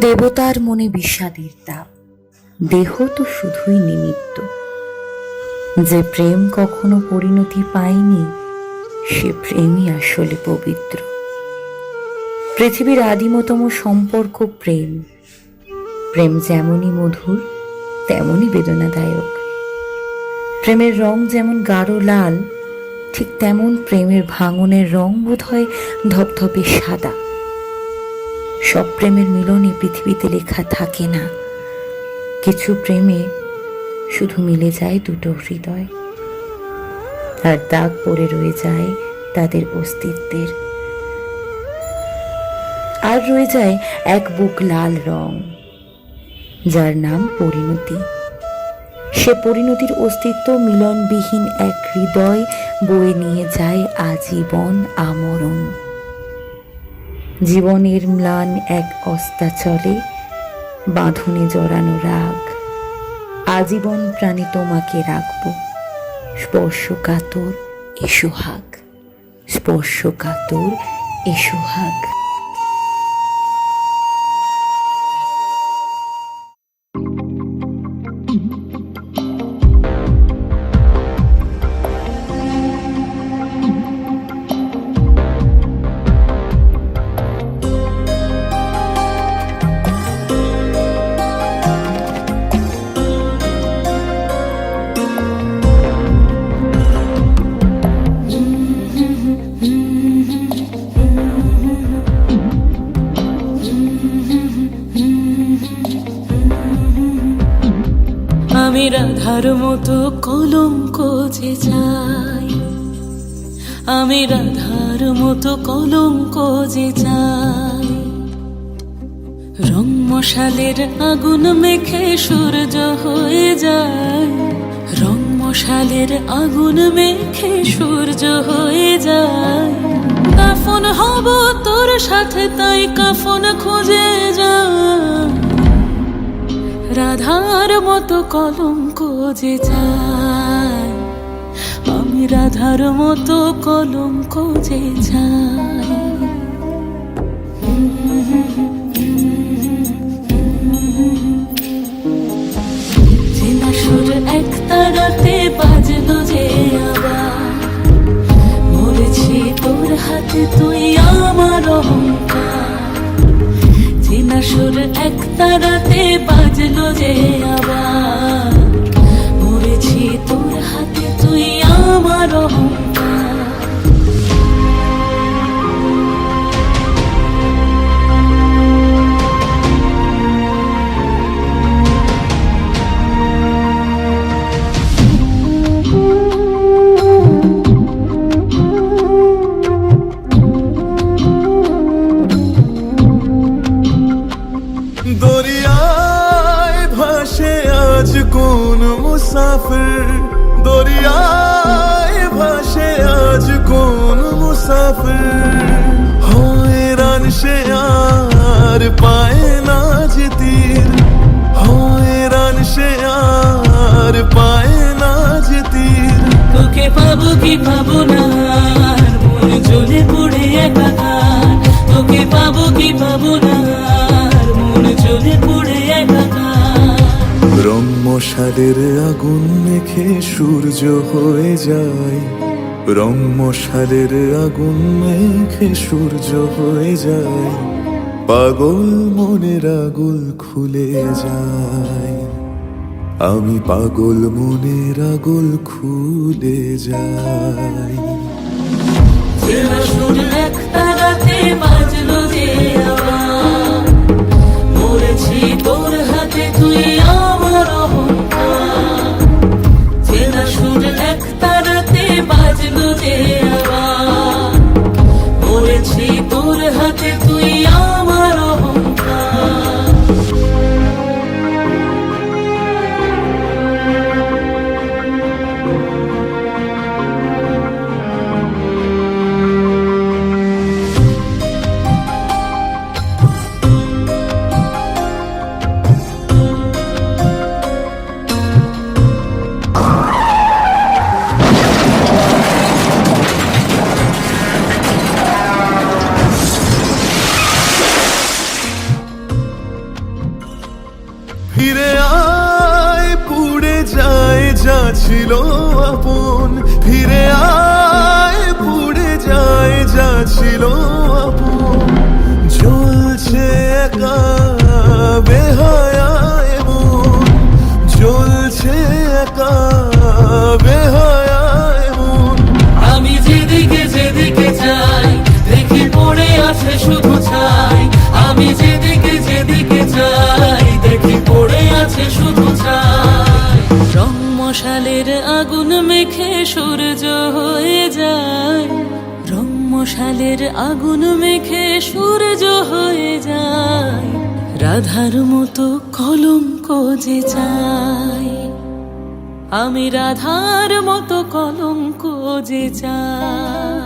দেবতার মনে বিষাদের তাপ, দেহ তো শুধুই নিমিত্ত। যে প্রেম কখনো পরিণতি পায়নি, সে প্রেমই আসলে পবিত্র। পৃথিবীর আদিমতম সম্পর্ক প্রেম। প্রেম যেমনই মধুর, তেমনই বেদনাদায়ক। প্রেমের রং যেমন গাঢ় লাল, ঠিক তেমন প্রেমের ভাঙনের রং বোধ হয় ধপধপে সাদা। সব প্রেমের মিলনে পৃথিবীতে লেখা থাকে না। কিছু প্রেমে শুধু মিলে যায় দুটো হৃদয়, আর দাগ পড়ে রয়ে যায় তাদের অস্তিত্বের। আর রয়ে যায় এক বুক লাল রং, যার নাম পরিণতি। সে পরিণতির অস্তিত্ব মিলনবিহীন এক হৃদয় বয়ে নিয়ে যায় আজীবন আমরণ। জীবনের ম্লান এক অস্তাচলে বাঁধনে জড়ানো রাগ। আজীবন প্রাণে তোমাকে রাখব, স্পর্শকাতর এ সোহাগ, স্পর্শকাতর এ সোহাগ। আমি রাধার মতো কলঙ্ক যে চাই, আমি রাধার মতো কলঙ্ক যে চাই। রং মশালের আগুন মেখে সূর্য হয়ে যায়, রং মশালের আগুন মেখে সূর্য হয়ে যায়। কাফন হব তোর সাথে, তাই কাফন খুঁজে যায়। রাধার মতো কলঙ্ক যে চাই, আমি রাধার মতো কলঙ্ক যে চাই। চেনা সুর এক তারাতে বাজলো যে আবার, মরেছি তোর হাতে তুই আমার অহংকার। চেনা সুর এক তারাতে বাজলো যে আবার, মরেছি তোর হাতে তুই আমার অহংকার। দরিয়ায় ভাসে আজ কোন মুসাফির, দরিয়ায় ভাসে আজ কোন মুসাফির। হয়রান সে আর পায় না যে তীর, হয়রান সে আর পায় না যে তীর। তোকে পাবো কি পাবো না, মন জ্বলে পুড়ে একাকার। তোকে পাবো কি পাবো না, মন জ্বলে পুড়ে একাকার। রং মশালের আগুন মেখে সূর্য হয়ে যায়, রং মশালের আগুন মেখে সূর্য হয়ে যায়। পাগল মনের আগুল খুলে যায়, আমি পাগল মনের আগুল খুলে যাই। চেনা সুর এক তারাতে বাজলো যে আবার, মরেছি তোর হাতে তুই আমার অহংকার। চেনা সুর এক তারাতে বাজলো যে আবার, মরেছি তোর হাতে তুই আমার অহংকার। ফিরে আয়, পুড়ে যায় যা ছিল আপন। ফিরে আয়, পুড়ে যায় যা ছিল আপন। জ্বলছে একা বেহায়ায় মন, জ্বলছে একা বেহায়ায় মন। আমি যেদিকে যেদিকে যাই দেখি পড়ে আছে শুধু ছাই। আমি যেদিকে যেদিকে যাই দেখি পড়ে আছে শুধু ছাই। রং মশালের আগুন মেখে সূর্য হয়ে যায়। রং মশালের আগুন মেখে সূর্য হয়ে যায়। রাধার মতো কলঙ্ক যে চাই, আমি রাধার মতো কলঙ্ক যে চাই।